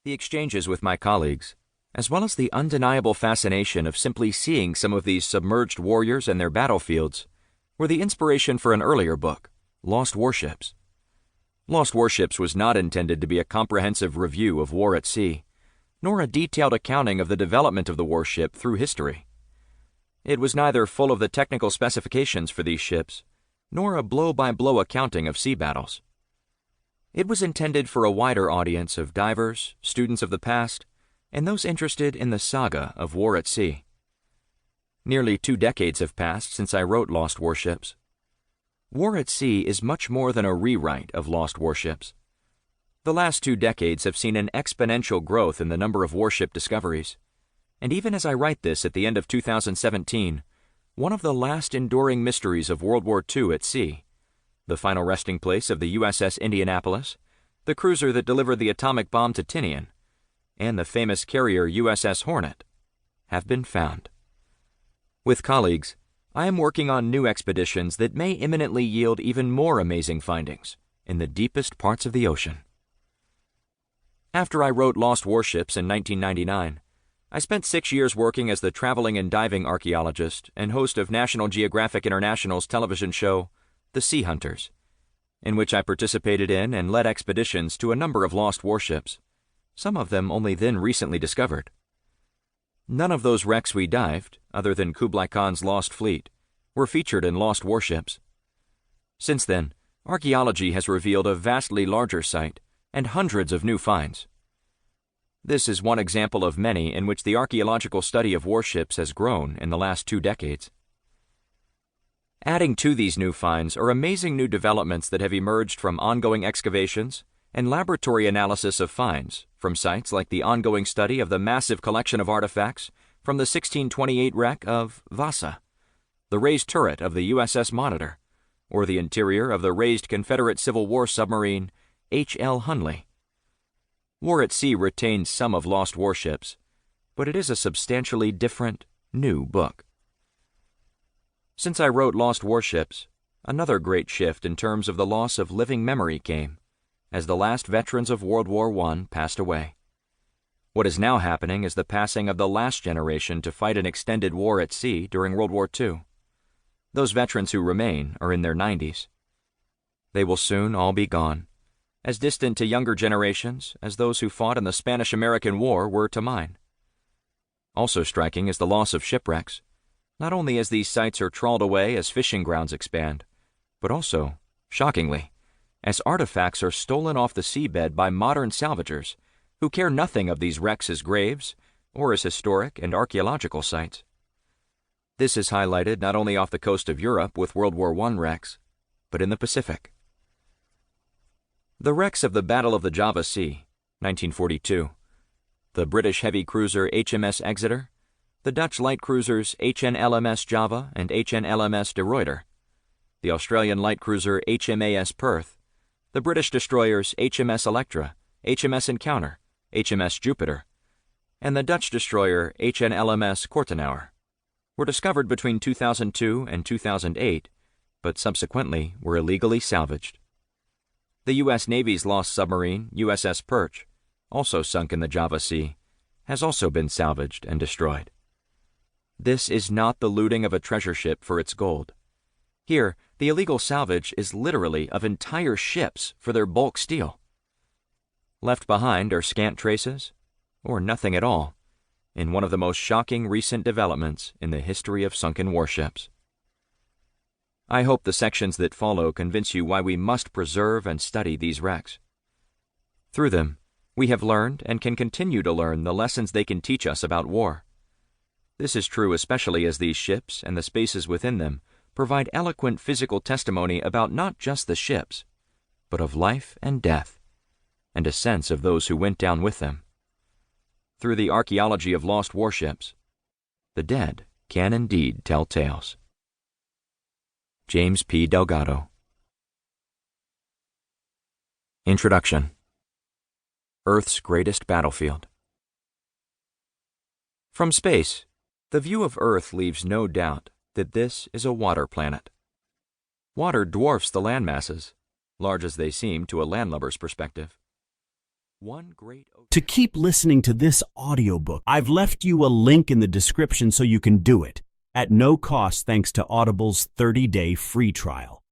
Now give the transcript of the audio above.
The exchanges with my colleagues, as well as the undeniable fascination of simply seeing some of these submerged warriors and their battlefields, were the inspiration for an earlier book, Lost Warships. Lost Warships was not intended to be a comprehensive review of war at sea, nor a detailed accounting of the development of the warship through history. It was neither full of the technical specifications for these ships, nor a blow-by-blow accounting of sea battles. It was intended for a wider audience of divers, students of the past, and those interested in the saga of war at sea. Nearly 2 decades have passed since I wrote Lost Warships. War at Sea is much more than a rewrite of Lost Warships. The last 2 decades have seen an exponential growth in the number of warship discoveries, and even as I write this at the end of 2017, one of the last enduring mysteries of World War II at sea, the final resting place of the USS Indianapolis, the cruiser that delivered the atomic bomb to Tinian, and the famous carrier USS Hornet, have been found. With colleagues, I am working on new expeditions that may imminently yield even more amazing findings in the deepest parts of the ocean. After I wrote Lost Warships in 1999, I spent 6 years working as the traveling and diving archaeologist and host of National Geographic International's television show, The Sea Hunters, in which I participated in and led expeditions to a number of lost warships, some of them only then recently discovered. None of those wrecks we dived, other than Kublai Khan's lost fleet, were featured in Lost Warships. Since then, archaeology has revealed a vastly larger site and hundreds of new finds. This is one example of many in which the archaeological study of warships has grown in the last 2 decades. Adding to these new finds are amazing new developments that have emerged from ongoing excavations and laboratory analysis of finds from sites like the ongoing study of the massive collection of artifacts from the 1628 wreck of Vasa, the raised turret of the USS Monitor, or the interior of the raised Confederate Civil War submarine H.L. Hunley. War at Sea retains some of Lost Warships, but it is a substantially different, new book. Since I wrote Lost Warships, another great shift in terms of the loss of living memory came, as the last veterans of World War I passed away. What is now happening is the passing of the last generation to fight an extended war at sea during World War II. Those veterans who remain are in their 90s. They will soon all be gone, as distant to younger generations as those who fought in the Spanish-American War were to mine. Also striking is the loss of shipwrecks, not only as these sites are trawled away as fishing grounds expand, but also, shockingly, as artifacts are stolen off the seabed by modern salvagers who care nothing of these wrecks as graves or as historic and archaeological sites. This is highlighted not only off the coast of Europe with World War I wrecks, but in the Pacific. The wrecks of the Battle of the Java Sea, 1942, the British heavy cruiser HMS Exeter, the Dutch light cruisers HNLMS Java and HNLMS De Ruyter, the Australian light cruiser HMAS Perth, the British destroyers HMS Electra, HMS Encounter, HMS Jupiter, and the Dutch destroyer HNLMS Kortenauer, were discovered between 2002 and 2008, but subsequently were illegally salvaged. The U.S. Navy's lost submarine, USS Perch, also sunk in the Java Sea, has also been salvaged and destroyed. This is not the looting of a treasure ship for its gold. Here, the illegal salvage is literally of entire ships for their bulk steel. Left behind are scant traces, or nothing at all, in one of the most shocking recent developments in the history of sunken warships. I hope the sections that follow convince you why we must preserve and study these wrecks. Through them, we have learned and can continue to learn the lessons they can teach us about war. This is true especially as these ships and the spaces within them provide eloquent physical testimony about not just the ships, but of life and death, and a sense of those who went down with them. Through the archaeology of lost warships, the dead can indeed tell tales. James P. Delgado. Introduction. Earth's Greatest Battlefield. From space, the view of Earth leaves no doubt that this is a water planet. Water dwarfs the land masses, large as they seem to a landlubber's perspective. One great... To keep listening to this audiobook, I've left you a link in the description so you can do it, at no cost thanks to Audible's 30-day free trial.